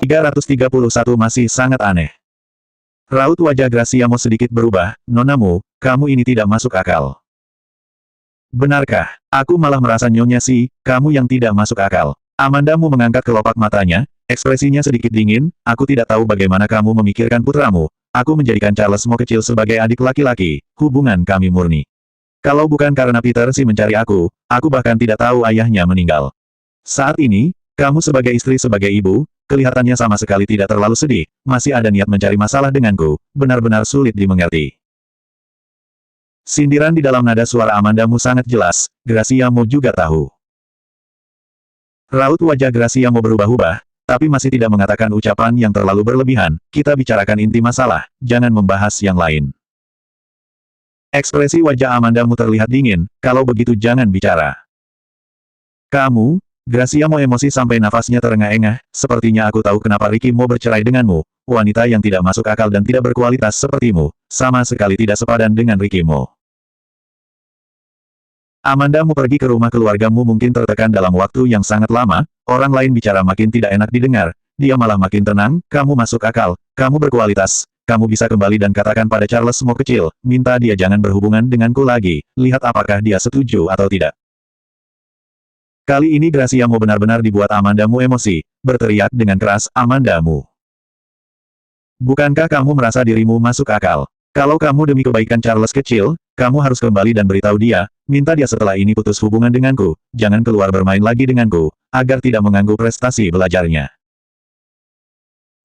331 masih sangat aneh. Raut wajah Graciamo sedikit berubah, Nonamu, kamu ini tidak masuk akal. Benarkah? Aku malah merasa Nyonya Si, kamu yang tidak masuk akal. Amandamu mengangkat kelopak matanya, ekspresinya sedikit dingin, aku tidak tahu bagaimana kamu memikirkan putramu. Aku menjadikan Charles Mo kecil sebagai adik laki-laki, hubungan kami murni. Kalau bukan karena Peter Si mencari aku bahkan tidak tahu ayahnya meninggal. Saat ini, kamu sebagai istri sebagai ibu, kelihatannya sama sekali tidak terlalu sedih, masih ada niat mencari masalah denganku, benar-benar sulit dimengerti. Sindiran di dalam nada suara Amandamu sangat jelas, Graciamo juga tahu. Raut wajah Graciamo berubah-ubah, tapi masih tidak mengatakan ucapan yang terlalu berlebihan, kita bicarakan inti masalah, jangan membahas yang lain. Ekspresi wajah Amandamu terlihat dingin, kalau begitu jangan bicara. Kamu, Graciamo emosi sampai nafasnya terengah-engah, sepertinya aku tahu kenapa Ricky mau bercerai denganmu, wanita yang tidak masuk akal dan tidak berkualitas sepertimu, sama sekali tidak sepadan dengan Ricky Mo. Amandamu pergi ke rumah keluargamu mungkin tertekan dalam waktu yang sangat lama, orang lain bicara makin tidak enak didengar, dia malah makin tenang, kamu masuk akal, kamu berkualitas, kamu bisa kembali dan katakan pada Charles Mo kecil, minta dia jangan berhubungan denganku lagi, lihat apakah dia setuju atau tidak. Kali ini Graciamo benar-benar dibuat Amandamu emosi, berteriak dengan keras, Amandamu. Bukankah kamu merasa dirimu masuk akal? Kalau kamu demi kebaikan Charles kecil, kamu harus kembali dan beritahu dia, minta dia setelah ini putus hubungan denganku, jangan keluar bermain lagi denganku, agar tidak mengganggu prestasi belajarnya.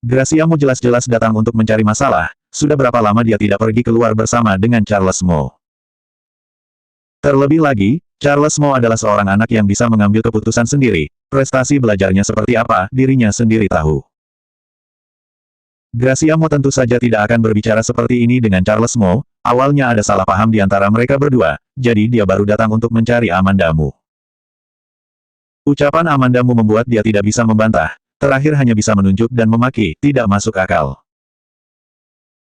Graciamo jelas-jelas datang untuk mencari masalah, sudah berapa lama dia tidak pergi keluar bersama dengan Charles Mo. Terlebih lagi, Charles Mo adalah seorang anak yang bisa mengambil keputusan sendiri, prestasi belajarnya seperti apa, dirinya sendiri tahu. Graciamo tentu saja tidak akan berbicara seperti ini dengan Charles Mo, awalnya ada salah paham di antara mereka berdua, jadi dia baru datang untuk mencari Amandamu. Ucapan Amandamu membuat dia tidak bisa membantah, terakhir hanya bisa menunjuk dan memaki, tidak masuk akal.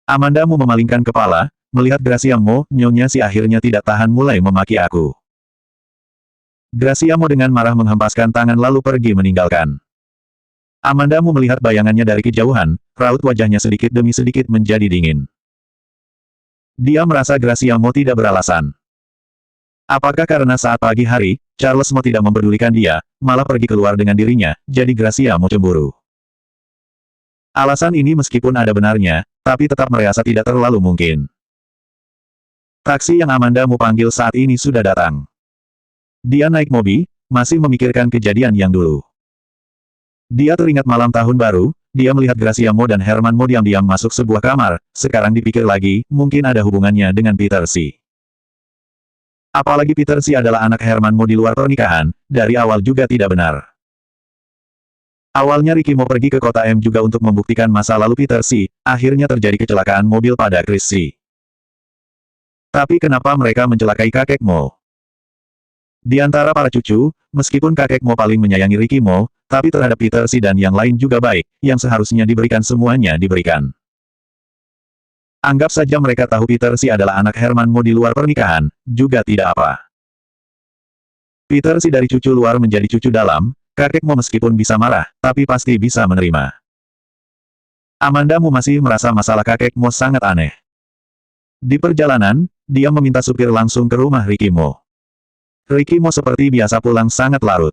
Amandamu memalingkan kepala, melihat Graciamo, Nyonya Si akhirnya tidak tahan mulai memaki aku. Graciamo dengan marah menghempaskan tangan lalu pergi meninggalkan. Amandamu melihat bayangannya dari kejauhan, raut wajahnya sedikit demi sedikit menjadi dingin. Dia merasa Graciamo tidak beralasan. Apakah karena saat pagi hari, Charles Mo tidak mempedulikan dia, malah pergi keluar dengan dirinya, jadi Graciamo cemburu. Alasan ini meskipun ada benarnya, tapi tetap merasa tidak terlalu mungkin. Taksi yang Amandamu panggil saat ini sudah datang. Dia naik mobil, masih memikirkan kejadian yang dulu. Dia teringat malam tahun baru, dia melihat Graciamo dan Herman Mo diam-diam masuk sebuah kamar, sekarang dipikir lagi, mungkin ada hubungannya dengan Peter Si. Apalagi Peter Si adalah anak Herman Mo di luar pernikahan, dari awal juga tidak benar. Awalnya Ricky Mo pergi ke kota M juga untuk membuktikan masa lalu Peter Si, akhirnya terjadi kecelakaan mobil pada Chris Si. Tapi kenapa mereka mencelakai kakek Mo? Di antara para cucu, meskipun kakek Mo paling menyayangi Ricky Mo, tapi terhadap Peter Si dan yang lain juga baik, yang seharusnya diberikan semuanya diberikan. Anggap saja mereka tahu Peter Si adalah anak Herman Mo di luar pernikahan, juga tidak apa. Peter Si dari cucu luar menjadi cucu dalam, kakek Mo meskipun bisa marah, tapi pasti bisa menerima. Amandamu masih merasa masalah kakek Mo sangat aneh. Di perjalanan, dia meminta supir langsung ke rumah Ricky Mo. Ricky Mo seperti biasa pulang sangat larut.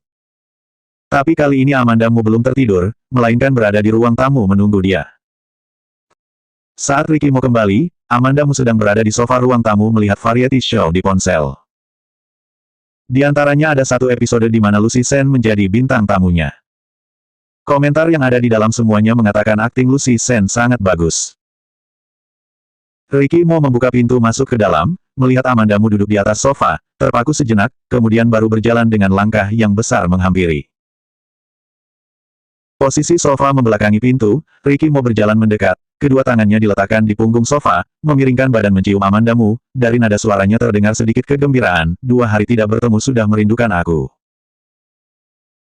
Tapi kali ini Amandamu belum tertidur, melainkan berada di ruang tamu menunggu dia. Saat Ricky Mo kembali, Amandamu sedang berada di sofa ruang tamu melihat variety show di ponsel. Di antaranya ada satu episode di mana Lucy Sen menjadi bintang tamunya. Komentar yang ada di dalam semuanya mengatakan akting Lucy Sen sangat bagus. Ricky Mo membuka pintu masuk ke dalam, melihat Amandamu duduk di atas sofa, terpaku sejenak, kemudian baru berjalan dengan langkah yang besar menghampiri. Posisi sofa membelakangi pintu, Ricky Mo berjalan mendekat, kedua tangannya diletakkan di punggung sofa, memiringkan badan mencium Amandamu, dari nada suaranya terdengar sedikit kegembiraan, 2 hari tidak bertemu sudah merindukan aku.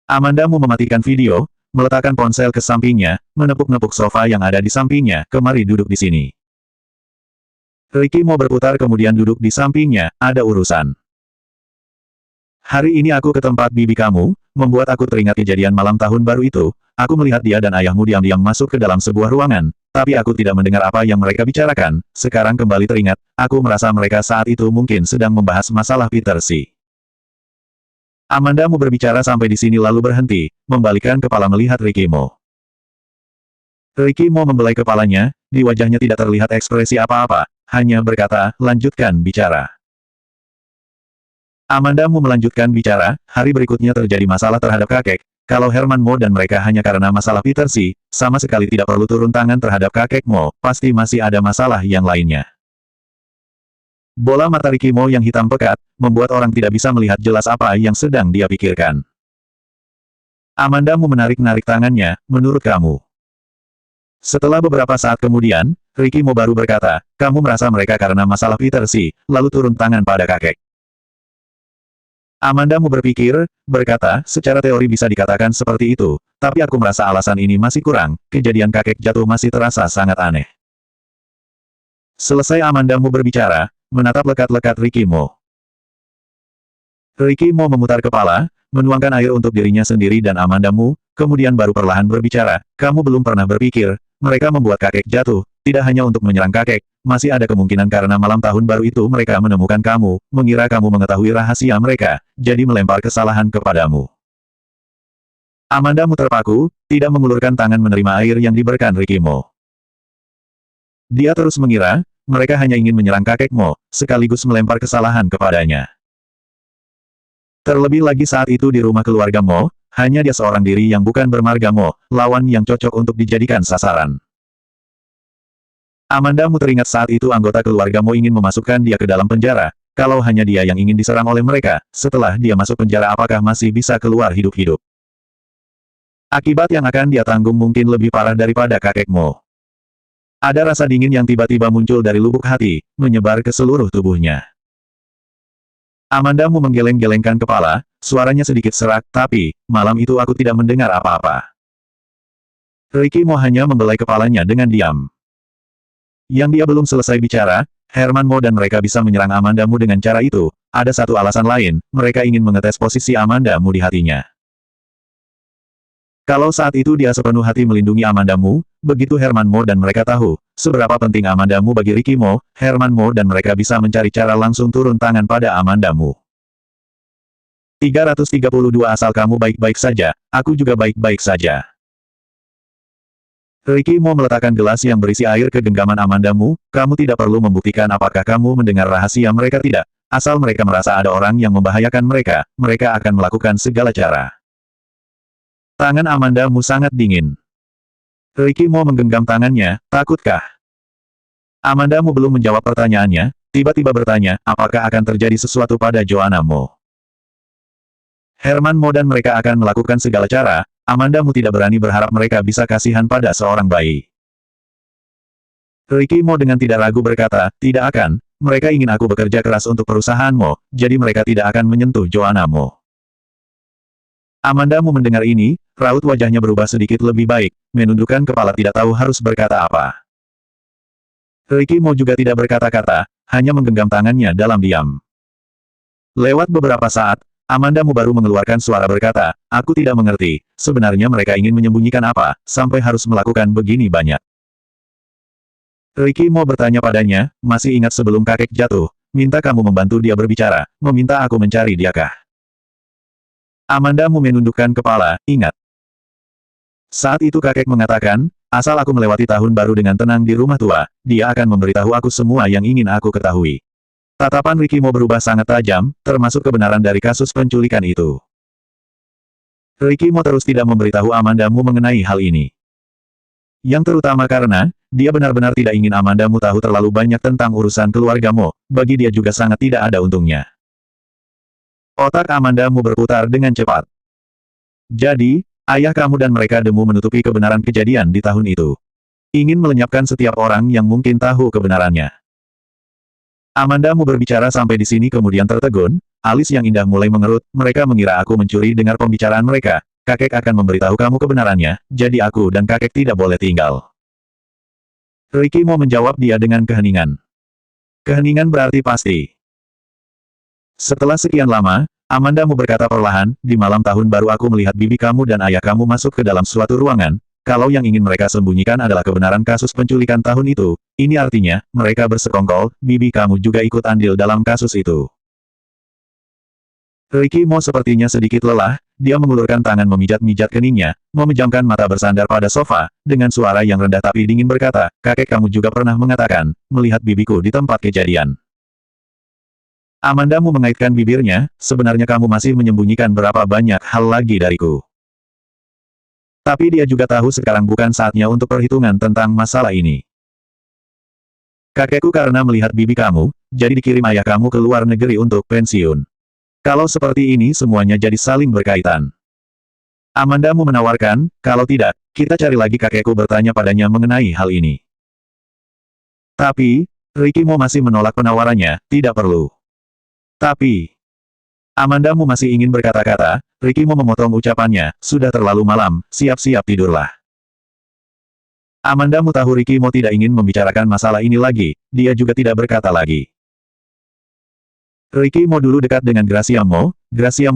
Amandamu mematikan video, meletakkan ponsel ke sampingnya, menepuk-nepuk sofa yang ada di sampingnya, kemari duduk di sini. Ricky Mo berputar kemudian duduk di sampingnya, ada urusan. Hari ini aku ke tempat bibi kamu, membuat aku teringat kejadian malam tahun baru itu, aku melihat dia dan ayahmu diam-diam masuk ke dalam sebuah ruangan, tapi aku tidak mendengar apa yang mereka bicarakan. Sekarang kembali teringat, aku merasa mereka saat itu mungkin sedang membahas masalah Peter Xi. Amandamu berbicara sampai di sini lalu berhenti, membalikkan kepala melihat Ricky Mo. Ricky Mo membelai kepalanya, di wajahnya tidak terlihat ekspresi apa-apa, hanya berkata, lanjutkan bicara. Amandamu melanjutkan bicara, hari berikutnya terjadi masalah terhadap kakek. Kalau Herman Mo dan mereka hanya karena masalah Peter Xi, sama sekali tidak perlu turun tangan terhadap kakek Mo, pasti masih ada masalah yang lainnya. Bola mata Ricky Mo yang hitam pekat, membuat orang tidak bisa melihat jelas apa yang sedang dia pikirkan. Amandamu menarik-narik tangannya, menurut kamu. Setelah beberapa saat kemudian, Ricky Mo baru berkata, kamu merasa mereka karena masalah Peter Xi, lalu turun tangan pada kakek. Amandamu berpikir, berkata, secara teori bisa dikatakan seperti itu, tapi aku merasa alasan ini masih kurang, kejadian kakek jatuh masih terasa sangat aneh. Selesai Amandamu berbicara, menatap lekat-lekat Ricky Mo. Ricky Mo memutar kepala, menuangkan air untuk dirinya sendiri dan Amandamu, kemudian baru perlahan berbicara, kamu belum pernah berpikir, mereka membuat kakek jatuh, tidak hanya untuk menyerang kakek, masih ada kemungkinan karena malam tahun baru itu mereka menemukan kamu, mengira kamu mengetahui rahasia mereka, jadi melempar kesalahan kepadamu. Amandamu terpaku, tidak mengulurkan tangan menerima air yang diberikan Ricky Mo. Dia terus mengira, mereka hanya ingin menyerang kakek Mo, sekaligus melempar kesalahan kepadanya. Terlebih lagi saat itu di rumah keluarga Mo, hanya dia seorang diri yang bukan bermarga Mo, lawan yang cocok untuk dijadikan sasaran. Amandamu teringat saat itu anggota keluarga Mo ingin memasukkan dia ke dalam penjara, kalau hanya dia yang ingin diserang oleh mereka, setelah dia masuk penjara apakah masih bisa keluar hidup-hidup. Akibat yang akan dia tanggung mungkin lebih parah daripada kakek Mo. Ada rasa dingin yang tiba-tiba muncul dari lubuk hati, menyebar ke seluruh tubuhnya. Amandamu menggeleng-gelengkan kepala, suaranya sedikit serak, tapi, malam itu aku tidak mendengar apa-apa. Ricky Mo hanya membelai kepalanya dengan diam. Yang dia belum selesai bicara, Herman Mo dan mereka bisa menyerang Amandamu dengan cara itu, ada satu alasan lain, mereka ingin mengetes posisi Amandamu di hatinya. Kalau saat itu dia sepenuh hati melindungi Amandamu, begitu Herman Mo dan mereka tahu, seberapa penting Amandamu bagi Ricky Mo, Herman Mo dan mereka bisa mencari cara langsung turun tangan pada Amandamu. 332 asal kamu baik-baik saja, aku juga baik-baik saja. Ricky Mo meletakkan gelas yang berisi air ke genggaman Amandamu, kamu tidak perlu membuktikan apakah kamu mendengar rahasia mereka tidak, asal mereka merasa ada orang yang membahayakan mereka, mereka akan melakukan segala cara. Tangan Amandamu sangat dingin. Ricky Mo menggenggam tangannya, takutkah? Amandamu belum menjawab pertanyaannya, tiba-tiba bertanya, apakah akan terjadi sesuatu pada Joanna Mo? Herman Mo dan mereka akan melakukan segala cara, Amandamu tidak berani berharap mereka bisa kasihan pada seorang bayi. Ricky Mo dengan tidak ragu berkata, tidak akan, mereka ingin aku bekerja keras untuk perusahaan Mo, jadi mereka tidak akan menyentuh Joanna Mo. Amandamu mendengar ini, raut wajahnya berubah sedikit lebih baik, menundukkan kepala tidak tahu harus berkata apa. Ricky Mo juga tidak berkata-kata, hanya menggenggam tangannya dalam diam. Lewat beberapa saat, Amandamu baru mengeluarkan suara berkata, aku tidak mengerti, sebenarnya mereka ingin menyembunyikan apa, sampai harus melakukan begini banyak. Ricky Mo bertanya padanya, masih ingat sebelum kakek jatuh, minta kamu membantu dia berbicara, meminta aku mencari diakah? Amandamu menundukkan kepala, ingat. Saat itu kakek mengatakan, asal aku melewati tahun baru dengan tenang di rumah tua, dia akan memberitahu aku semua yang ingin aku ketahui. Tatapan Ricky Mo berubah sangat tajam, termasuk kebenaran dari kasus penculikan itu. Ricky Mo terus tidak memberitahu Amandamu mengenai hal ini. Yang terutama karena, dia benar-benar tidak ingin Amandamu tahu terlalu banyak tentang urusan keluarga Mo, bagi dia juga sangat tidak ada untungnya. Otak Amandamu berputar dengan cepat. Jadi, ayah kamu dan mereka demu menutupi kebenaran kejadian di tahun itu. Ingin melenyapkan setiap orang yang mungkin tahu kebenarannya. Amandamu berbicara sampai di sini kemudian tertegun, alis yang indah mulai mengerut, mereka mengira aku mencuri dengar pembicaraan mereka, kakek akan memberitahu kamu kebenarannya, jadi aku dan kakek tidak boleh tinggal. Ricky Mo menjawab dia dengan keheningan. Keheningan berarti pasti. Setelah sekian lama, Amandamu berkata perlahan, di malam tahun baru aku melihat bibi kamu dan ayah kamu masuk ke dalam suatu ruangan. Kalau yang ingin mereka sembunyikan adalah kebenaran kasus penculikan tahun itu, ini artinya, mereka bersekongkol, bibi kamu juga ikut andil dalam kasus itu. Ricky Mo sepertinya sedikit lelah, dia mengulurkan tangan memijat-mijat keningnya, memejamkan mata bersandar pada sofa, dengan suara yang rendah tapi dingin berkata, kakek kamu juga pernah mengatakan, melihat bibiku di tempat kejadian. Amandamu mengaitkan bibirnya, sebenarnya kamu masih menyembunyikan berapa banyak hal lagi dariku. Tapi dia juga tahu sekarang bukan saatnya untuk perhitungan tentang masalah ini. Kakekku karena melihat bibi kamu, jadi dikirim ayah kamu ke luar negeri untuk pensiun. Kalau seperti ini semuanya jadi saling berkaitan. Amandamu menawarkan, kalau tidak, kita cari lagi kakekku bertanya padanya mengenai hal ini. Tapi, Ricky Mo masih menolak penawarannya, tidak perlu. Tapi, Amandamu masih ingin berkata-kata, Ricky Mo memotong ucapannya, sudah terlalu malam, siap-siap tidurlah. Amandamu tahu Ricky Mo tidak ingin membicarakan masalah ini lagi, dia juga tidak berkata lagi. Ricky Mo dulu dekat dengan Gracia Mo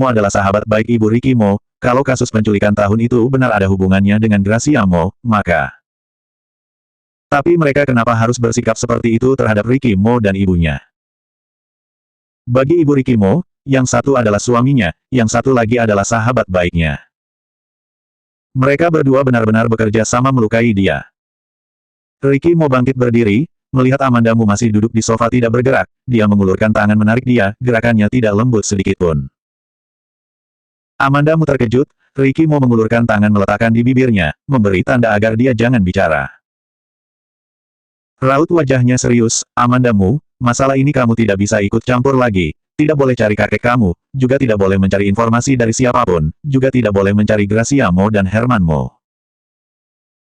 adalah sahabat baik ibu Ricky Mo, kalau kasus penculikan tahun itu benar ada hubungannya dengan Gracia Mo, maka... Tapi mereka kenapa harus bersikap seperti itu terhadap Ricky Mo dan ibunya? Bagi ibu Ricky Mo, yang satu adalah suaminya, yang satu lagi adalah sahabat baiknya. Mereka berdua benar-benar bekerja sama melukai dia. Ricky Mo bangkit berdiri, melihat Amandamu masih duduk di sofa tidak bergerak, dia mengulurkan tangan menarik dia, gerakannya tidak lembut sedikitpun. Amandamu terkejut, Ricky Mo mengulurkan tangan meletakkan di bibirnya, memberi tanda agar dia jangan bicara. Raut wajahnya serius, Amandamu, masalah ini kamu tidak bisa ikut campur lagi. Tidak boleh cari kakek kamu, juga tidak boleh mencari informasi dari siapapun, juga tidak boleh mencari Gracia Mo dan Herman Mo.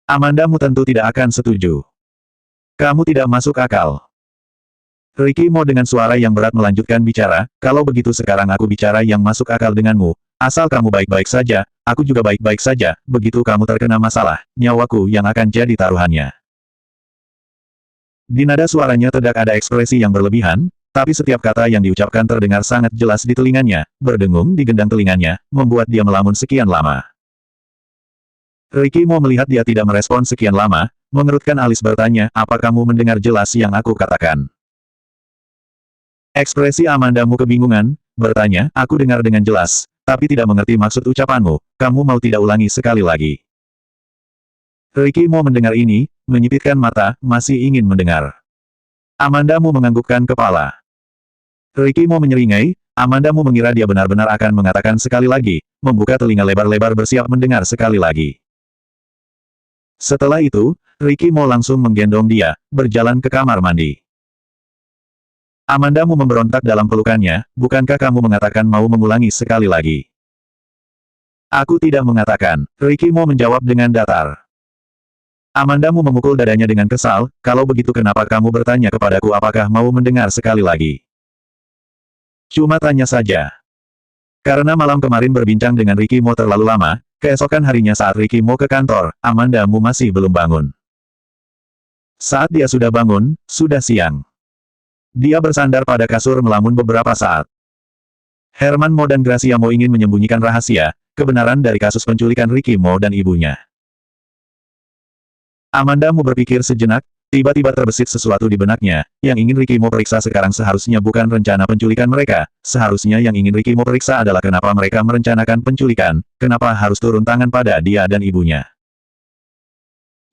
Amandamu tentu tidak akan setuju. Kamu tidak masuk akal. Ricky Mo dengan suara yang berat melanjutkan bicara, kalau begitu sekarang aku bicara yang masuk akal denganmu, asal kamu baik-baik saja, aku juga baik-baik saja, begitu kamu terkena masalah, nyawaku yang akan jadi taruhannya. Di nada suaranya terdapat ada ekspresi yang berlebihan, tapi setiap kata yang diucapkan terdengar sangat jelas di telinganya, berdengung di gendang telinganya, membuat dia melamun sekian lama. Ricky Mo melihat dia tidak merespon sekian lama, mengerutkan alis bertanya, apa kamu mendengar jelas yang aku katakan? Ekspresi Amandamu kebingungan, bertanya, aku dengar dengan jelas, tapi tidak mengerti maksud ucapanmu, kamu mau tidak ulangi sekali lagi? Ricky Mo mendengar ini, menyipitkan mata, masih ingin mendengar. Amandamu menganggukkan kepala. Ricky Mo menyeringai, Amandamu mengira dia benar-benar akan mengatakan sekali lagi, membuka telinga lebar-lebar bersiap mendengar sekali lagi. Setelah itu, Ricky Mo langsung menggendong dia, berjalan ke kamar mandi. Amandamu memberontak dalam pelukannya, bukankah kamu mengatakan mau mengulangi sekali lagi? Aku tidak mengatakan, Ricky Mo menjawab dengan datar. Amandamu memukul dadanya dengan kesal, kalau begitu kenapa kamu bertanya kepadaku apakah mau mendengar sekali lagi? Cuma tanya saja. Karena malam kemarin berbincang dengan Ricky Mo terlalu lama, keesokan harinya saat Ricky Mo ke kantor, Amandamu masih belum bangun. Saat dia sudah bangun, sudah siang. Dia bersandar pada kasur melamun beberapa saat. Herman Mo dan Gracia Mo ingin menyembunyikan rahasia, kebenaran dari kasus penculikan Ricky Mo dan ibunya. Amandamu berpikir sejenak, tiba-tiba terbesit sesuatu di benaknya, yang ingin Ricky Mo periksa sekarang seharusnya bukan rencana penculikan mereka, seharusnya yang ingin Ricky Mo periksa adalah kenapa mereka merencanakan penculikan, kenapa harus turun tangan pada dia dan ibunya.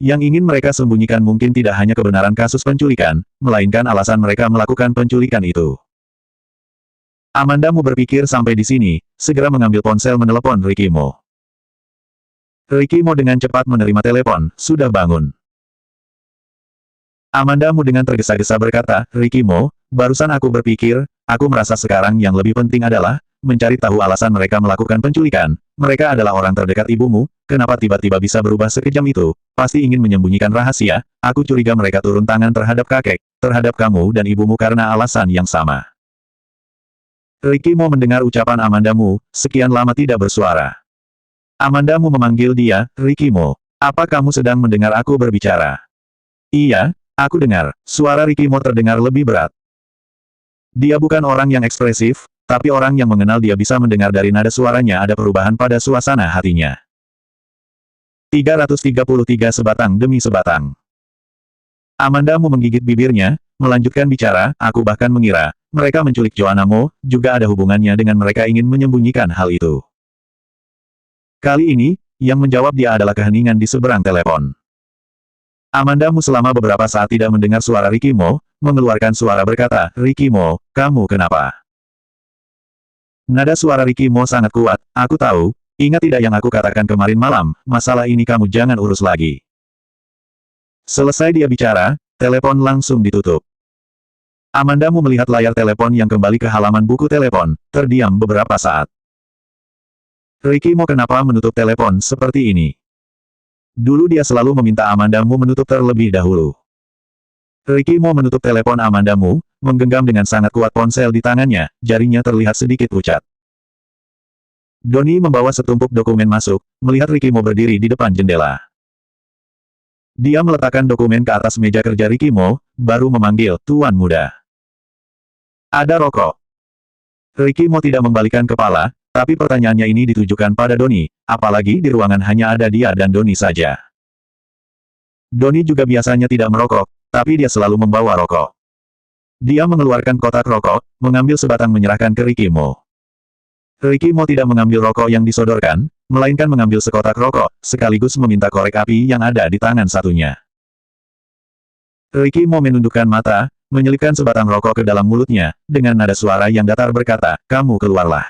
Yang ingin mereka sembunyikan mungkin tidak hanya kebenaran kasus penculikan, melainkan alasan mereka melakukan penculikan itu. Amandamu berpikir sampai di sini, segera mengambil ponsel menelepon Ricky Mo. Ricky Mo dengan cepat menerima telepon, sudah bangun. Amandamu dengan tergesa-gesa berkata, Ricky Mo, barusan aku berpikir, aku merasa sekarang yang lebih penting adalah, mencari tahu alasan mereka melakukan penculikan. Mereka adalah orang terdekat ibumu, kenapa tiba-tiba bisa berubah sekejam itu, pasti ingin menyembunyikan rahasia, aku curiga mereka turun tangan terhadap kakek, terhadap kamu dan ibumu karena alasan yang sama. Ricky Mo mendengar ucapan Amandamu, sekian lama tidak bersuara. Amandamu memanggil dia, Ricky Mo, apa kamu sedang mendengar aku berbicara? Iya, aku dengar, suara Ricky Mo terdengar lebih berat. Dia bukan orang yang ekspresif, tapi orang yang mengenal dia bisa mendengar dari nada suaranya ada perubahan pada suasana hatinya. 333 sebatang demi sebatang. Amanda Mu menggigit bibirnya, melanjutkan bicara, aku bahkan mengira, mereka menculik Joanna Mo, juga ada hubungannya dengan mereka ingin menyembunyikan hal itu. Kali ini, yang menjawab dia adalah keheningan di seberang telepon. Amanda Mu selama beberapa saat tidak mendengar suara Ricky Mo, mengeluarkan suara berkata, Ricky Mo, kamu kenapa? Nada suara Ricky Mo sangat kuat, aku tahu, ingat tidak yang aku katakan kemarin malam, masalah ini kamu jangan urus lagi. Selesai dia bicara, telepon langsung ditutup. Amanda Mu melihat layar telepon yang kembali ke halaman buku telepon, terdiam beberapa saat. Ricky Mo kenapa menutup telepon seperti ini? Dulu dia selalu meminta Amanda Mu menutup terlebih dahulu. Ricky Mo menutup telepon Amanda Mu, menggenggam dengan sangat kuat ponsel di tangannya, jarinya terlihat sedikit pucat. Donnie membawa setumpuk dokumen masuk, melihat Ricky Mo berdiri di depan jendela. Dia meletakkan dokumen ke atas meja kerja Ricky Mo, baru memanggil, Tuan Muda. Ada rokok. Ricky Mo tidak membalikkan kepala, tapi pertanyaannya ini ditujukan pada Donnie, apalagi di ruangan hanya ada dia dan Donnie saja. Donnie juga biasanya tidak merokok, tapi dia selalu membawa rokok. Dia mengeluarkan kotak rokok, mengambil sebatang menyerahkan ke Ricky Mo. Ricky Mo tidak mengambil rokok yang disodorkan, melainkan mengambil sekotak rokok, sekaligus meminta korek api yang ada di tangan satunya. Ricky Mo menundukkan mata, menyelipkan sebatang rokok ke dalam mulutnya, dengan nada suara yang datar berkata, kamu keluarlah.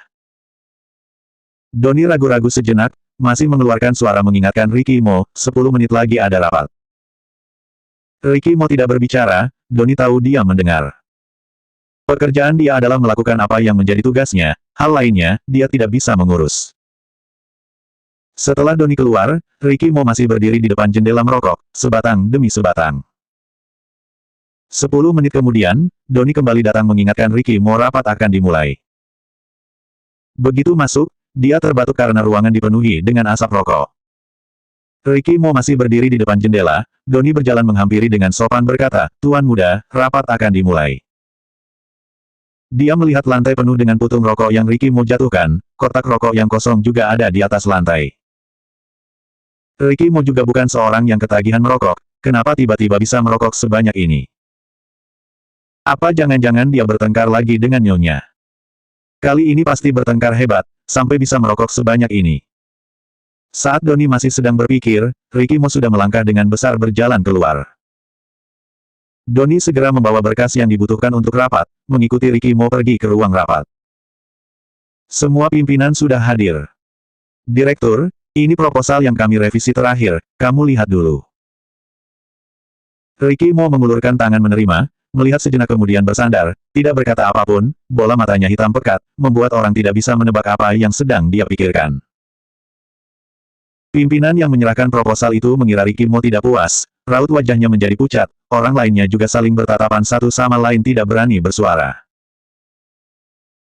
Donnie ragu-ragu sejenak, masih mengeluarkan suara mengingatkan Ricky Mo, 10 menit lagi ada rapat. Ricky Mo tidak berbicara, Donnie tahu dia mendengar. Pekerjaan dia adalah melakukan apa yang menjadi tugasnya, hal lainnya, dia tidak bisa mengurus. Setelah Donnie keluar, Ricky Mo masih berdiri di depan jendela merokok, sebatang demi sebatang. 10 menit kemudian, Donnie kembali datang mengingatkan Ricky Mo rapat akan dimulai. Begitu masuk, dia terbatuk karena ruangan dipenuhi dengan asap rokok. Ricky Mo masih berdiri di depan jendela, Donnie berjalan menghampiri dengan sopan berkata, Tuan Muda, rapat akan dimulai. Dia melihat lantai penuh dengan putung rokok yang Ricky Mo jatuhkan, kotak rokok yang kosong juga ada di atas lantai. Ricky Mo juga bukan seorang yang ketagihan merokok, kenapa tiba-tiba bisa merokok sebanyak ini? Apa jangan-jangan dia bertengkar lagi dengan nyonya? Kali ini pasti bertengkar hebat, sampai bisa merokok sebanyak ini. Saat Donnie masih sedang berpikir, Ricky Mo sudah melangkah dengan besar berjalan keluar. Donnie segera membawa berkas yang dibutuhkan untuk rapat, mengikuti Ricky Mo pergi ke ruang rapat. Semua pimpinan sudah hadir. Direktur, ini proposal yang kami revisi terakhir, kamu lihat dulu. Ricky Mo mengulurkan tangan menerima, melihat sejenak kemudian bersandar, tidak berkata apapun, bola matanya hitam pekat, membuat orang tidak bisa menebak apa yang sedang dia pikirkan. Pimpinan yang menyerahkan proposal itu mengira Ricky Mo tidak puas, raut wajahnya menjadi pucat, orang lainnya juga saling bertatapan satu sama lain tidak berani bersuara.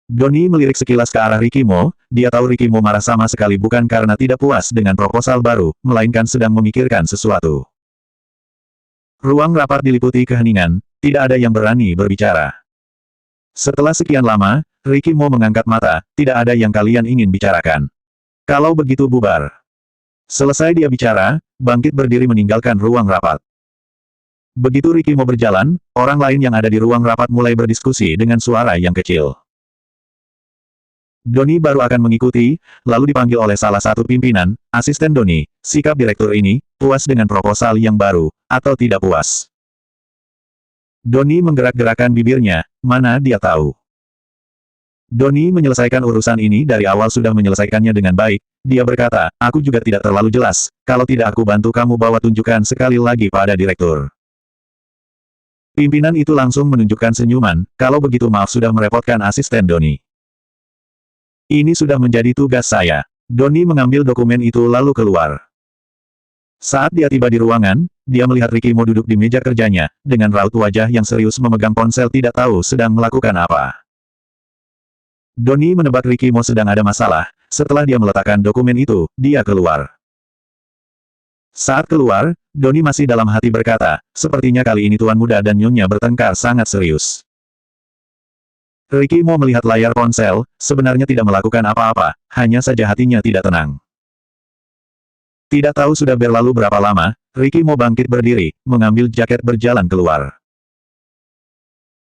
Donnie melirik sekilas ke arah Ricky Mo, dia tahu Ricky Mo marah sama sekali bukan karena tidak puas dengan proposal baru, melainkan sedang memikirkan sesuatu. Ruang rapat diliputi keheningan, tidak ada yang berani berbicara. Setelah sekian lama, Ricky Mo mengangkat mata, tidak ada yang kalian ingin bicarakan. Kalau begitu bubar. Selesai dia bicara, bangkit berdiri meninggalkan ruang rapat. Begitu Ricky Mo berjalan, orang lain yang ada di ruang rapat mulai berdiskusi dengan suara yang kecil. Donnie baru akan mengikuti, lalu dipanggil oleh salah satu pimpinan, asisten Donnie, sikap direktur ini, puas dengan proposal yang baru, atau tidak puas. Donnie menggerak-gerakkan bibirnya, mana dia tahu. Donnie menyelesaikan urusan ini dari awal sudah menyelesaikannya dengan baik, dia berkata, aku juga tidak terlalu jelas, kalau tidak aku bantu kamu bawa tunjukkan sekali lagi pada direktur. Pimpinan itu langsung menunjukkan senyuman, kalau begitu maaf sudah merepotkan asisten Donnie. Ini sudah menjadi tugas saya. Donnie mengambil dokumen itu lalu keluar. Saat dia tiba di ruangan, dia melihat Ricky Mo duduk di meja kerjanya, dengan raut wajah yang serius memegang ponsel tidak tahu sedang melakukan apa. Donnie menebak Ricky Mo sedang ada masalah, setelah dia meletakkan dokumen itu, dia keluar. Saat keluar, Donnie masih dalam hati berkata, sepertinya kali ini Tuan Muda dan Nyonya bertengkar sangat serius. Ricky Mo melihat layar ponsel, sebenarnya tidak melakukan apa-apa, hanya saja hatinya tidak tenang. Tidak tahu sudah berlalu berapa lama, Ricky Mo bangkit berdiri, mengambil jaket berjalan keluar.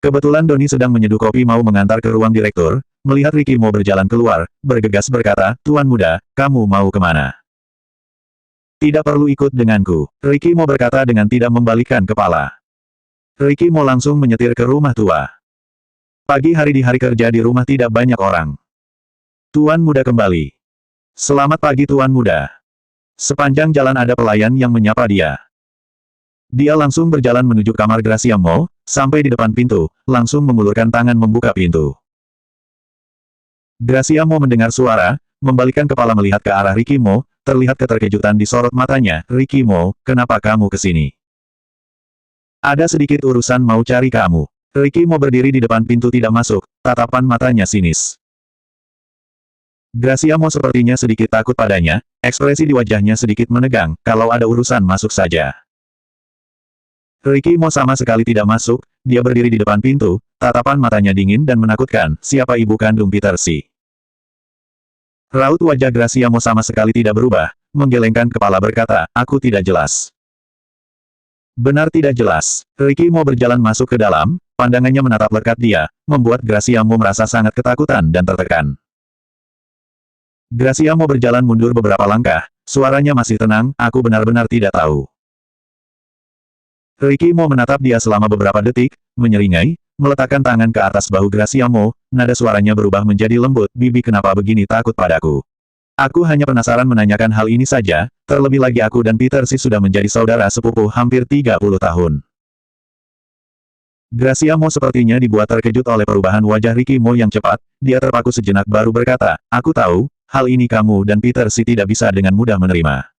Kebetulan Doni sedang menyeduh kopi mau mengantar ke ruang direktur, melihat Ricky Mo berjalan keluar, bergegas berkata, "Tuan muda, kamu mau kemana?" "Tidak perlu ikut denganku," Ricky Mo berkata dengan tidak membalikkan kepala. Ricky Mo langsung menyetir ke rumah tua. Pagi hari di hari kerja di rumah tidak banyak orang. Tuan muda kembali. Selamat pagi tuan muda. Sepanjang jalan ada pelayan yang menyapa dia. Dia langsung berjalan menuju kamar Gracia Mo, sampai di depan pintu, langsung mengulurkan tangan membuka pintu. Gracia Mo mendengar suara, membalikkan kepala melihat ke arah Ricky Mo, terlihat keterkejutan di sorot matanya. "Ricky Mo, kenapa kamu ke sini?" "Ada sedikit urusan mau cari kamu." Ricky Mo berdiri di depan pintu tidak masuk, tatapan matanya sinis. Gracia Mo sepertinya sedikit takut padanya, ekspresi di wajahnya sedikit menegang, "Kalau ada urusan masuk saja." Ricky Mo sama sekali tidak masuk, dia berdiri di depan pintu, tatapan matanya dingin dan menakutkan, "Siapa ibu kandung Peter Si?" Raut wajah Gracia Mo sama sekali tidak berubah, menggelengkan kepala berkata, "Aku tidak jelas." Benar tidak jelas. Ricky Mo berjalan masuk ke dalam, pandangannya menatap lekat dia, membuat Gracia Mo merasa sangat ketakutan dan tertekan. Gracia Mo berjalan mundur beberapa langkah, suaranya masih tenang, "Aku benar-benar tidak tahu." Ricky Mo menatap dia selama beberapa detik, menyeringai, meletakkan tangan ke atas bahu Gracia Mo, nada suaranya berubah menjadi lembut, "Bibi kenapa begini takut padaku? Aku hanya penasaran menanyakan hal ini saja, terlebih lagi aku dan Peter Si sudah menjadi saudara sepupu hampir 30 tahun. Gracia Mo sepertinya dibuat terkejut oleh perubahan wajah Ricky Mo yang cepat, dia terpaku sejenak baru berkata, "Aku tahu, hal ini kamu dan Peter Si tidak bisa dengan mudah menerima."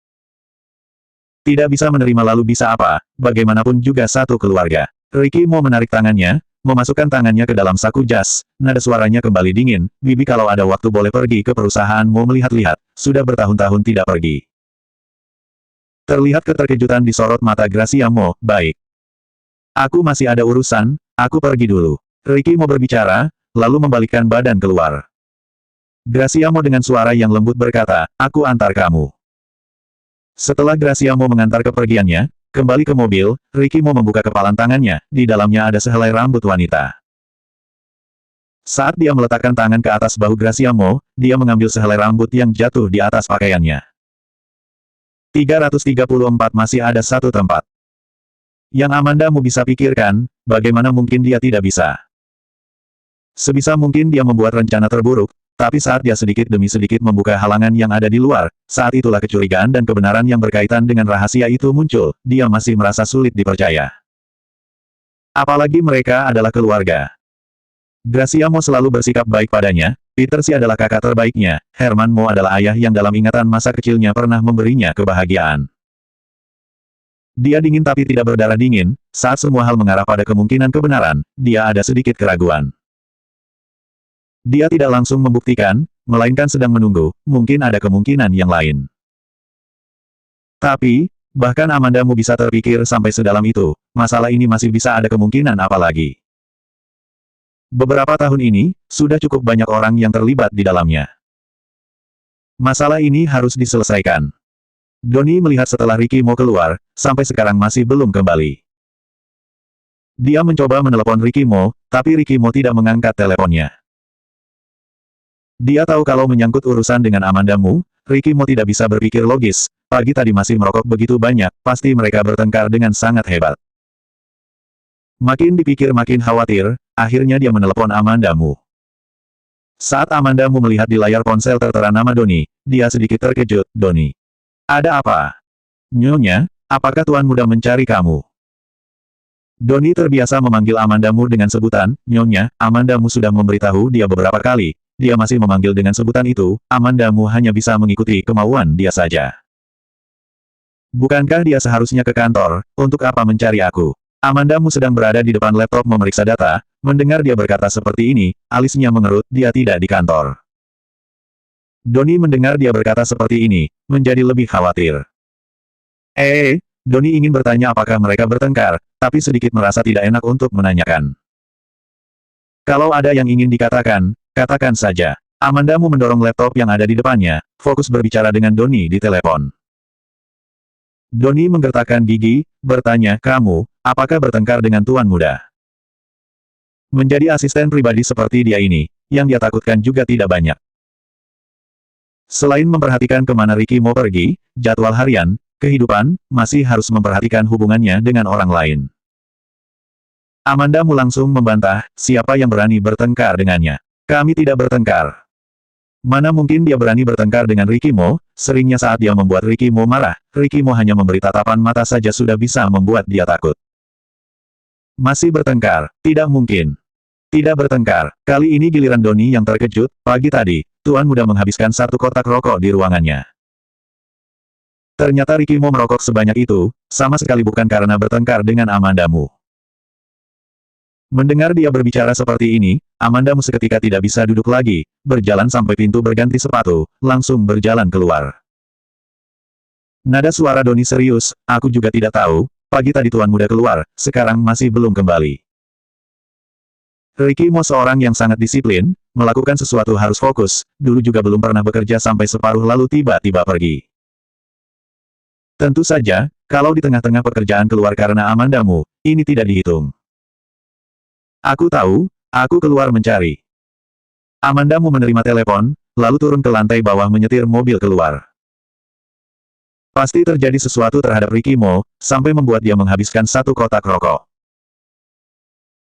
"Tidak bisa menerima lalu bisa apa, bagaimanapun juga satu keluarga." Ricky Mo menarik tangannya, memasukkan tangannya ke dalam saku jas, nada suaranya kembali dingin, "Bibi kalau ada waktu boleh pergi ke perusahaan mau melihat-lihat, sudah bertahun-tahun tidak pergi." Terlihat keterkejutan di sorot mata Gracia Mo, "Baik. Aku masih ada urusan, aku pergi dulu." Ricky Mo berbicara, lalu membalikkan badan keluar. Gracia Mo dengan suara yang lembut berkata, "Aku antar kamu." Setelah Gracia Mo mengantar kepergiannya, kembali ke mobil, Ricky Mo membuka kepalan tangannya, di dalamnya ada sehelai rambut wanita. Saat dia meletakkan tangan ke atas bahu Gracia Mo, dia mengambil sehelai rambut yang jatuh di atas pakaiannya. 334 masih ada satu tempat. Yang Amanda Mu bisa pikirkan, bagaimana mungkin dia tidak bisa? Sebisa mungkin dia membuat rencana terburuk, tapi saat dia sedikit demi sedikit membuka halangan yang ada di luar, saat itulah kecurigaan dan kebenaran yang berkaitan dengan rahasia itu muncul, dia masih merasa sulit dipercaya. Apalagi mereka adalah keluarga. Gracia Mo selalu bersikap baik padanya, Peter Si adalah kakak terbaiknya, Herman Mo adalah ayah yang dalam ingatan masa kecilnya pernah memberinya kebahagiaan. Dia dingin tapi tidak berdarah dingin, saat semua hal mengarah pada kemungkinan kebenaran, dia ada sedikit keraguan. Dia tidak langsung membuktikan, melainkan sedang menunggu, mungkin ada kemungkinan yang lain. Tapi, bahkan Amanda Mu bisa terpikir sampai sedalam itu, masalah ini masih bisa ada kemungkinan apa lagi. Beberapa tahun ini, sudah cukup banyak orang yang terlibat di dalamnya. Masalah ini harus diselesaikan. Doni melihat setelah Ricky Mo keluar, sampai sekarang masih belum kembali. Dia mencoba menelepon Ricky Mo, tapi Ricky Mo tidak mengangkat teleponnya. Dia tahu kalau menyangkut urusan dengan Amanda Mu, Ricky Mo tidak bisa berpikir logis, pagi tadi masih merokok begitu banyak, pasti mereka bertengkar dengan sangat hebat. Makin dipikir makin khawatir, akhirnya dia menelepon Amanda Mu. Saat Amanda Mu melihat di layar ponsel tertera nama Doni, dia sedikit terkejut, "Doni. Ada apa?" "Nyonya, apakah Tuan Muda mencari kamu?" Doni terbiasa memanggil Amanda Mu dengan sebutan, "Nyonya." Amanda Mu sudah memberitahu dia beberapa kali, dia masih memanggil dengan sebutan itu, Amanda Mu hanya bisa mengikuti kemauan dia saja. "Bukankah dia seharusnya ke kantor, untuk apa mencari aku?" Amanda Mu sedang berada di depan laptop memeriksa data, mendengar dia berkata seperti ini, alisnya mengerut, dia tidak di kantor. Doni mendengar dia berkata seperti ini, menjadi lebih khawatir. Doni ingin bertanya apakah mereka bertengkar, tapi sedikit merasa tidak enak untuk menanyakan. Kalau ada yang ingin dikatakan, katakan saja. Amandamu mendorong laptop yang ada di depannya, fokus berbicara dengan Doni di telepon. Doni menggertakkan gigi, bertanya, kamu, apakah bertengkar dengan tuan muda? Menjadi asisten pribadi seperti dia ini, yang dia takutkan juga tidak banyak. Selain memperhatikan kemana Ricky mau pergi, jadwal harian, kehidupan, masih harus memperhatikan hubungannya dengan orang lain. Amandamu langsung membantah, siapa yang berani bertengkar dengannya? Kami tidak bertengkar. Mana mungkin dia berani bertengkar dengan Ricky Mo, seringnya saat dia membuat Ricky Mo marah, Ricky Mo hanya memberi tatapan mata saja sudah bisa membuat dia takut. Masih bertengkar, tidak mungkin. Tidak bertengkar, kali ini giliran Doni yang terkejut, pagi tadi, tuan muda menghabiskan satu kotak rokok di ruangannya. Ternyata Ricky Mo merokok sebanyak itu, sama sekali bukan karena bertengkar dengan Amandamu. Mendengar dia berbicara seperti ini, Amandamu seketika tidak bisa duduk lagi, berjalan sampai pintu berganti sepatu, langsung berjalan keluar. Nada suara Doni serius, aku juga tidak tahu, pagi tadi tuan muda keluar, sekarang masih belum kembali. Ricky Mo seorang yang sangat disiplin, melakukan sesuatu harus fokus, dulu juga belum pernah bekerja sampai separuh lalu tiba-tiba pergi. Tentu saja, kalau di tengah-tengah pekerjaan keluar karena Amandamu, ini tidak dihitung. Aku tahu, aku keluar mencari. Amandamu menerima telepon, lalu turun ke lantai bawah menyetir mobil keluar. Pasti terjadi sesuatu terhadap Ricky Mo, sampai membuat dia menghabiskan satu kotak rokok.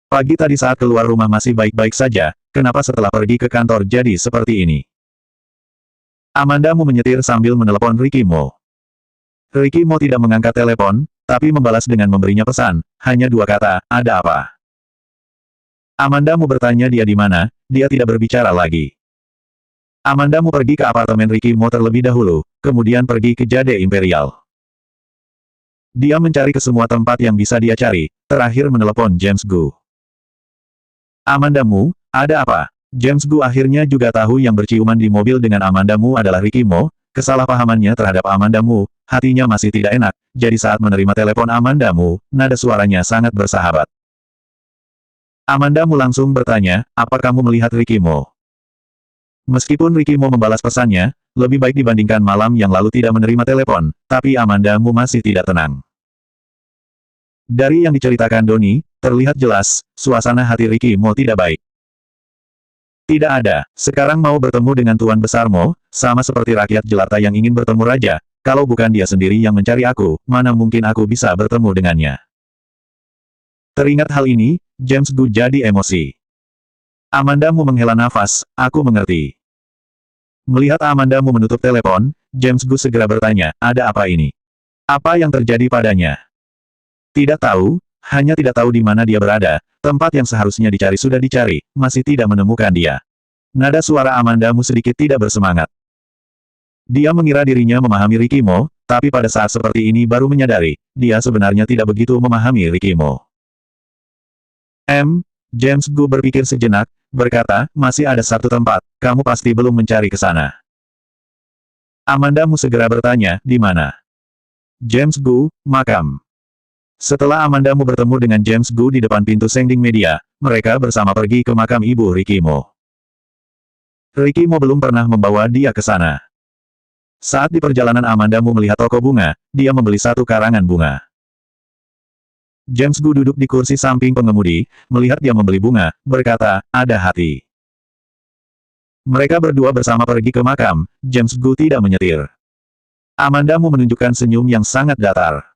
Pagi tadi saat keluar rumah masih baik-baik saja, kenapa setelah pergi ke kantor jadi seperti ini? Amandamu menyetir sambil menelepon Ricky Mo. Ricky Mo tidak mengangkat telepon, tapi membalas dengan memberinya pesan, hanya dua kata, ada apa? Amandamu bertanya dia di mana, dia tidak berbicara lagi. Amandamu pergi ke apartemen Ricky Mo terlebih dahulu, kemudian pergi ke Jade Imperial. Dia mencari ke semua tempat yang bisa dia cari, terakhir menelepon James Gu. Amandamu, ada apa? James Gu akhirnya juga tahu yang berciuman di mobil dengan Amandamu adalah Ricky Mo, kesalahpahamannya terhadap Amandamu, hatinya masih tidak enak, jadi saat menerima telepon Amandamu, nada suaranya sangat bersahabat. Amandamu langsung bertanya, apa kamu melihat Ricky Mo? Meskipun Ricky Mo membalas pesannya, lebih baik dibandingkan malam yang lalu tidak menerima telepon, tapi Amandamu masih tidak tenang. Dari yang diceritakan Doni, terlihat jelas, suasana hati Ricky Mo tidak baik. Tidak ada, sekarang mau bertemu dengan Tuan Besar Mo, sama seperti rakyat jelata yang ingin bertemu raja, kalau bukan dia sendiri yang mencari aku, mana mungkin aku bisa bertemu dengannya. Teringat hal ini, James Gu jadi emosi. Amandamu menghela nafas, aku mengerti. Melihat Amandamu menutup telepon, James Gu segera bertanya, ada apa ini? Apa yang terjadi padanya? Tidak tahu, hanya tidak tahu di mana dia berada, tempat yang seharusnya dicari sudah dicari, masih tidak menemukan dia. Nada suara Amandamu sedikit tidak bersemangat. Dia mengira dirinya memahami Ricky Mo, tapi pada saat seperti ini baru menyadari, dia sebenarnya tidak begitu memahami Ricky Mo. James Gu berpikir sejenak, berkata, masih ada satu tempat, kamu pasti belum mencari ke sana. Amandamu segera bertanya, di mana? James Gu, makam. Setelah Amandamu bertemu dengan James Gu di depan pintu Sending Media, mereka bersama pergi ke makam ibu Ricky Mo. Ricky Mo belum pernah membawa dia ke sana. Saat di perjalanan Amandamu melihat toko bunga, dia membeli satu karangan bunga. James Gu duduk di kursi samping pengemudi, melihat dia membeli bunga, berkata, ada hati. Mereka berdua bersama pergi ke makam, James Gu tidak menyetir. Amandamu menunjukkan senyum yang sangat datar.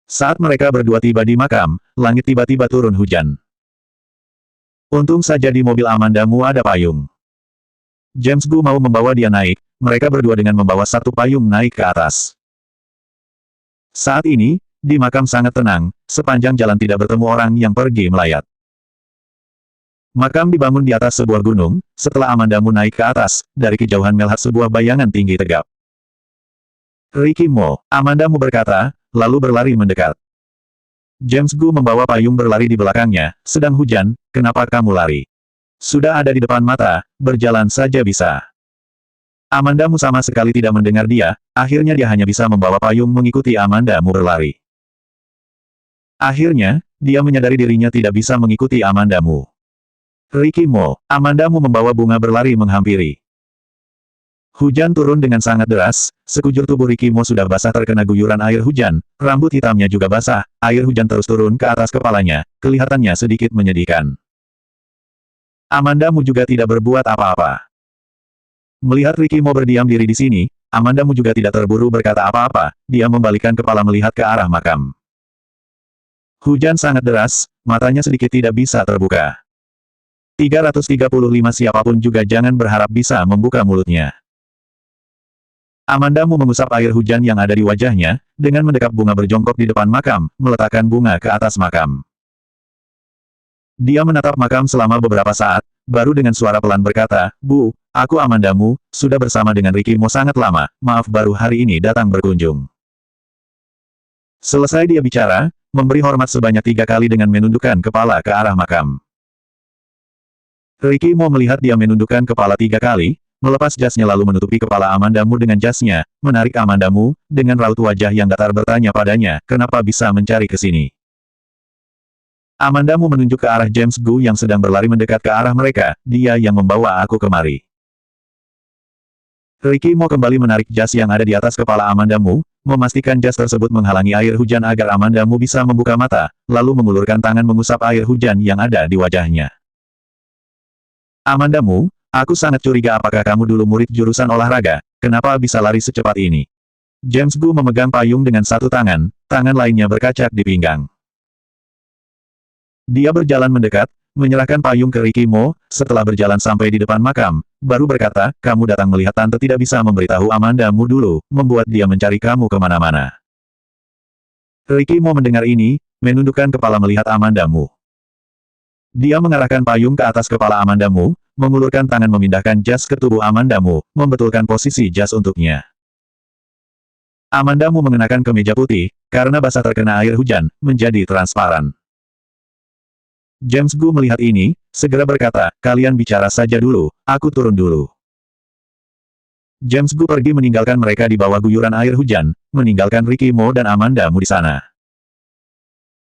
Saat mereka berdua tiba di makam, langit tiba-tiba turun hujan. Untung saja di mobil Amandamu ada payung. James Gu mau membawa dia naik, mereka berdua dengan membawa satu payung naik ke atas. Saat ini, di makam sangat tenang, sepanjang jalan tidak bertemu orang yang pergi melayat. Makam dibangun di atas sebuah gunung, setelah Amandamu naik ke atas, dari kejauhan melihat sebuah bayangan tinggi tegap. Ricky Mo, Amandamu berkata, lalu berlari mendekat. James Gu membawa payung berlari di belakangnya, sedang hujan, kenapa kamu lari? Sudah ada di depan mata, berjalan saja bisa. Amandamu sama sekali tidak mendengar dia, akhirnya dia hanya bisa membawa payung mengikuti Amandamu berlari. Akhirnya, dia menyadari dirinya tidak bisa mengikuti Amandamu. Ricky Mo, Amandamu membawa bunga berlari menghampiri. Hujan turun dengan sangat deras, sekujur tubuh Ricky Mo sudah basah terkena guyuran air hujan, rambut hitamnya juga basah, air hujan terus turun ke atas kepalanya, kelihatannya sedikit menyedihkan. Amandamu juga tidak berbuat apa-apa. Melihat Ricky Mo berdiam diri di sini, Amandamu juga tidak terburu berkata apa-apa, dia membalikkan kepala melihat ke arah makam. Hujan sangat deras, matanya sedikit tidak bisa terbuka. 335 siapapun juga jangan berharap bisa membuka mulutnya. Amandamu mengusap air hujan yang ada di wajahnya, dengan mendekap bunga berjongkok di depan makam, meletakkan bunga ke atas makam. Dia menatap makam selama beberapa saat, baru dengan suara pelan berkata, "Bu, aku Amandamu, sudah bersama dengan Ricky Mo sangat lama, maaf baru hari ini datang berkunjung." Selesai dia bicara, memberi hormat sebanyak 3 kali dengan menundukkan kepala ke arah makam. Ricky Mo melihat dia menundukkan kepala 3 kali, melepas jasnya lalu menutupi kepala Amandamu dengan jasnya, menarik Amandamu, dengan raut wajah yang datar bertanya padanya, kenapa bisa mencari ke sini. Amandamu menunjuk ke arah James Gu yang sedang berlari mendekat ke arah mereka, dia yang membawa aku kemari. Ricky Mo kembali menarik jas yang ada di atas kepala Amandamu, memastikan jas tersebut menghalangi air hujan agar Amandamu bisa membuka mata, lalu mengulurkan tangan mengusap air hujan yang ada di wajahnya. Amandamu, aku sangat curiga apakah kamu dulu murid jurusan olahraga, kenapa bisa lari secepat ini? James Gu memegang payung dengan satu tangan, tangan lainnya berkacak di pinggang. Dia berjalan mendekat, menyerahkan payung ke Ricky Mo, setelah berjalan sampai di depan makam, baru berkata, kamu datang melihat tante tidak bisa memberitahu Amandamu dulu, membuat dia mencari kamu kemana-mana. Ricky Mo mendengar ini, menundukkan kepala melihat Amandamu. Dia mengarahkan payung ke atas kepala Amandamu, mengulurkan tangan memindahkan jas ke tubuh Amandamu, membetulkan posisi jas untuknya. Amandamu mengenakan kemeja putih, karena basah terkena air hujan, menjadi transparan. James Gu melihat ini, segera berkata, kalian bicara saja dulu, aku turun dulu. James Gu pergi meninggalkan mereka di bawah guyuran air hujan, meninggalkan Ricky Mo dan Amandamu di sana.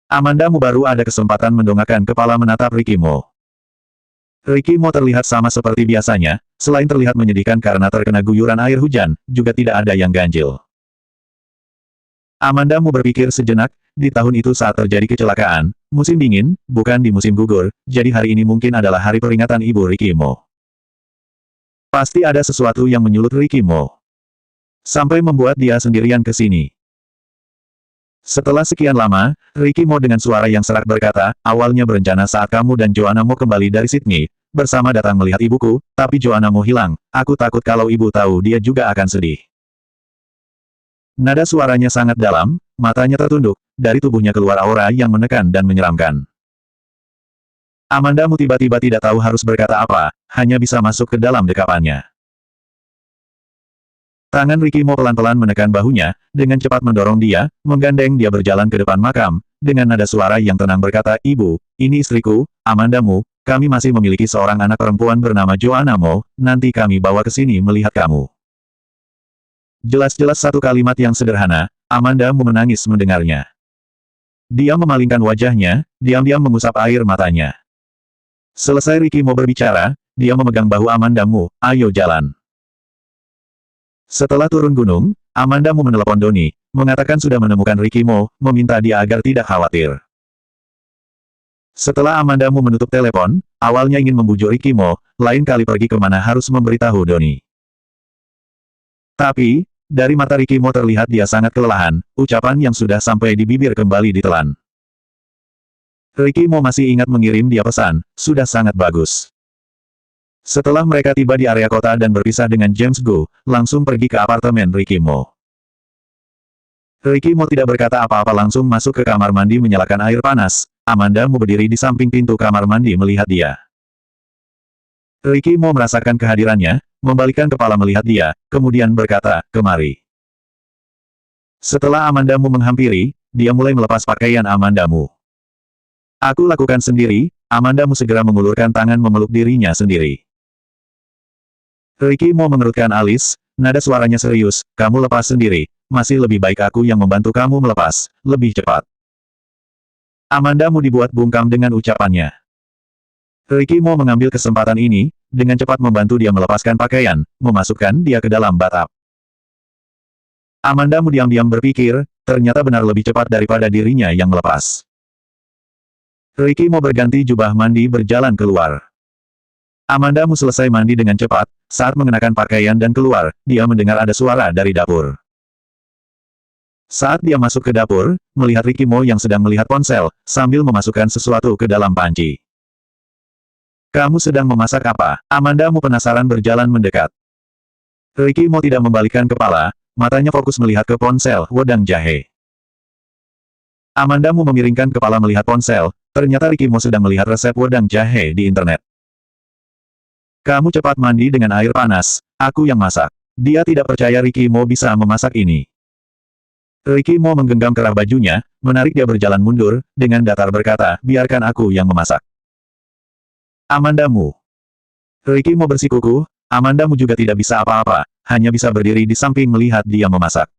Amandamu baru ada kesempatan mendongakkan kepala menatap Ricky Mo. Ricky Mo terlihat sama seperti biasanya, selain terlihat menyedihkan karena terkena guyuran air hujan, juga tidak ada yang ganjil. Amandamu berpikir sejenak, di tahun itu saat terjadi kecelakaan, musim dingin, bukan di musim gugur, jadi hari ini mungkin adalah hari peringatan ibu Ricky Mo. Pasti ada sesuatu yang menyulut Ricky Mo. Sampai membuat dia sendirian ke sini. Setelah sekian lama, Ricky Mo dengan suara yang serak berkata, awalnya berencana saat kamu dan Joanna Mo kembali dari Sydney, bersama datang melihat ibuku, tapi Joanna Mo hilang, aku takut kalau ibu tahu dia juga akan sedih. Nada suaranya sangat dalam, matanya tertunduk, dari tubuhnya keluar aura yang menekan dan menyeramkan. Amandamu tiba-tiba tidak tahu harus berkata apa, hanya bisa masuk ke dalam dekapannya. Tangan Ricky Mo pelan-pelan menekan bahunya, dengan cepat mendorong dia, menggandeng dia berjalan ke depan makam, dengan nada suara yang tenang berkata, Ibu, ini istriku, Amandamu, kami masih memiliki seorang anak perempuan bernama Joanna Mo, nanti kami bawa ke sini melihat kamu. Jelas-jelas satu kalimat yang sederhana, Amandamu menangis mendengarnya. Dia memalingkan wajahnya, diam-diam mengusap air matanya. Selesai Ricky Mo berbicara, dia memegang bahu Amandamu, ayo jalan. Setelah turun gunung, Amandamu menelepon Donnie, mengatakan sudah menemukan Ricky Mo, meminta dia agar tidak khawatir. Setelah Amandamu menutup telepon, awalnya ingin membujuk Ricky Mo, lain kali pergi kemana harus memberitahu Donnie. Tapi, dari mata Ricky Mo terlihat dia sangat kelelahan, ucapan yang sudah sampai di bibir kembali ditelan. Ricky Mo masih ingat mengirim dia pesan, sudah sangat bagus. Setelah mereka tiba di area kota dan berpisah dengan James Gu, langsung pergi ke apartemen Ricky Mo. Ricky Mo tidak berkata apa-apa langsung masuk ke kamar mandi menyalakan air panas, Amandamu berdiri di samping pintu kamar mandi melihat dia. Ricky Mo merasakan kehadirannya, membalikkan kepala melihat dia, kemudian berkata, kemari. Setelah Amandamu menghampiri, dia mulai melepas pakaian Amandamu. Aku lakukan sendiri, Amandamu segera mengulurkan tangan memeluk dirinya sendiri. Ricky Mo mengerutkan alis, nada suaranya serius, kamu lepas sendiri, masih lebih baik aku yang membantu kamu melepas, lebih cepat. Amandamu dibuat bungkam dengan ucapannya. Ricky Mo mengambil kesempatan ini, dengan cepat membantu dia melepaskan pakaian, memasukkan dia ke dalam bathtub. Amanda Mu diam-diam berpikir, ternyata benar lebih cepat daripada dirinya yang melepas. Ricky Mo berganti jubah mandi berjalan keluar. Amanda Mu selesai mandi dengan cepat, saat mengenakan pakaian dan keluar, dia mendengar ada suara dari dapur. Saat dia masuk ke dapur, melihat Ricky Mo yang sedang melihat ponsel, sambil memasukkan sesuatu ke dalam panci. Kamu sedang memasak apa? Amanda Mu penasaran berjalan mendekat. Ricky Mo tidak membalikkan kepala, matanya fokus melihat ke ponsel wedang jahe. Amanda Mu memiringkan kepala melihat ponsel, ternyata Ricky Mo sedang melihat resep wedang jahe di internet. Kamu cepat mandi dengan air panas, aku yang masak. Dia tidak percaya Ricky Mo bisa memasak ini. Ricky Mo menggenggam kerah bajunya, menarik dia berjalan mundur, dengan datar berkata, biarkan aku yang memasak. Amanda Mu. Ricky Mo bersikukuh, Amanda Mu juga tidak bisa apa-apa, hanya bisa berdiri di samping melihat dia memasak.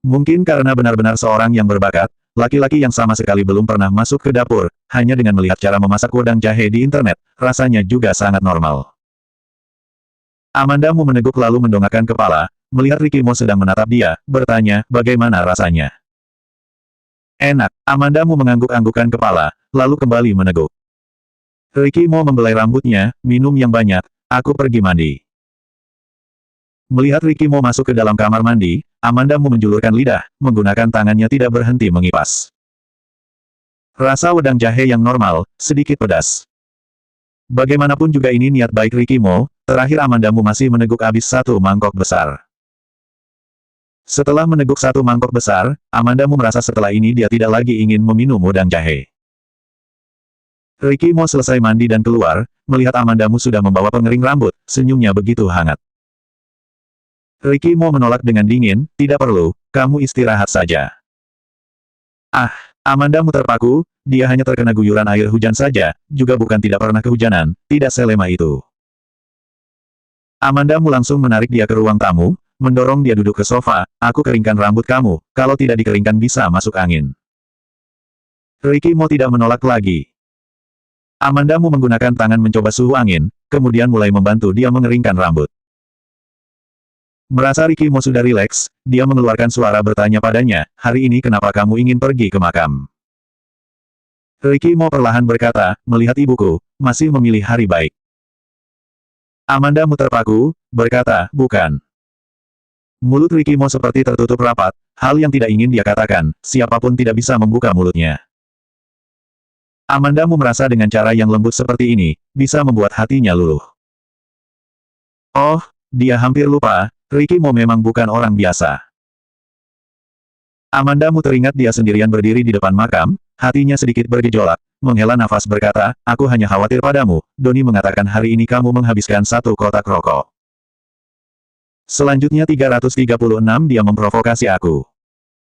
Mungkin karena benar-benar seorang yang berbakat, laki-laki yang sama sekali belum pernah masuk ke dapur, hanya dengan melihat cara memasak wedang jahe di internet, rasanya juga sangat normal. Amanda Mu meneguk lalu mendongakkan kepala, melihat Ricky Mo sedang menatap dia, bertanya, bagaimana rasanya? Enak. Amanda Mu mengangguk-anggukan kepala, lalu kembali meneguk. Ricky Mo membelai rambutnya, minum yang banyak, aku pergi mandi. Melihat Ricky Mo masuk ke dalam kamar mandi, Amanda Mu menjulurkan lidah, menggunakan tangannya tidak berhenti mengipas. Rasa wedang jahe yang normal, sedikit pedas. Bagaimanapun juga ini niat baik Ricky Mo, terakhir Amanda Mu masih meneguk habis satu mangkok besar. Setelah meneguk satu mangkok besar, Amanda Mu merasa setelah ini dia tidak lagi ingin meminum wedang jahe. Ricky Mo selesai mandi dan keluar, melihat Amanda Mu sudah membawa pengering rambut, senyumnya begitu hangat. Ricky Mo menolak dengan dingin, tidak perlu, kamu istirahat saja. Ah, Amanda Mu terpaku, dia hanya terkena guyuran air hujan saja, juga bukan tidak pernah kehujanan, tidak selema itu. Amanda Mu langsung menarik dia ke ruang tamu, mendorong dia duduk ke sofa, aku keringkan rambut kamu, kalau tidak dikeringkan bisa masuk angin. Ricky Mo tidak menolak lagi. Amanda Mu menggunakan tangan mencoba suhu angin, kemudian mulai membantu dia mengeringkan rambut. Merasa Ricky Mo sudah rileks, dia mengeluarkan suara bertanya padanya, hari ini kenapa kamu ingin pergi ke makam? Ricky Mo perlahan berkata, melihat ibuku, masih memilih hari baik. Amanda Mu terpaku, berkata, bukan. Mulut Ricky Mo seperti tertutup rapat, hal yang tidak ingin dia katakan, siapapun tidak bisa membuka mulutnya. Amanda Mu merasa dengan cara yang lembut seperti ini, bisa membuat hatinya luluh. Oh, dia hampir lupa, Ricky Mo memang bukan orang biasa. Amanda Mu teringat dia sendirian berdiri di depan makam, hatinya sedikit bergejolak, menghela nafas berkata, aku hanya khawatir padamu, Doni mengatakan hari ini kamu menghabiskan satu kotak rokok. Selanjutnya 336 dia memprovokasi aku.